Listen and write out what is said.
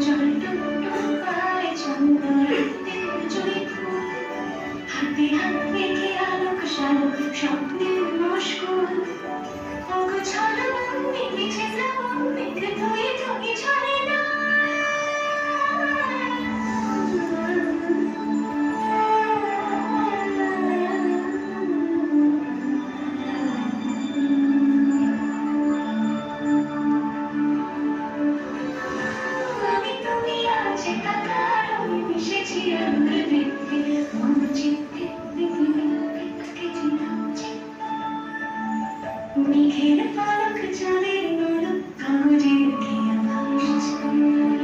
জল টুকটুক পায় চন্দরাতে জড়ি ফুল হাতে হাত রেখে আলোক শালোক স্বপ্নের মশগুল ওগো চলো বন্দি মিছে শ্রাবণ মেঘ ধুয়ে ধুয়ে ঝরে না আমি তুমি আজ একাকার হয়ে মিশেছি আলোর বৃত্তে মন চিত্তে পৃথিবীকে চিনাচ্ছি মেঘের পলক চাঁদের নলক কাগজের খেয়া ভাসছে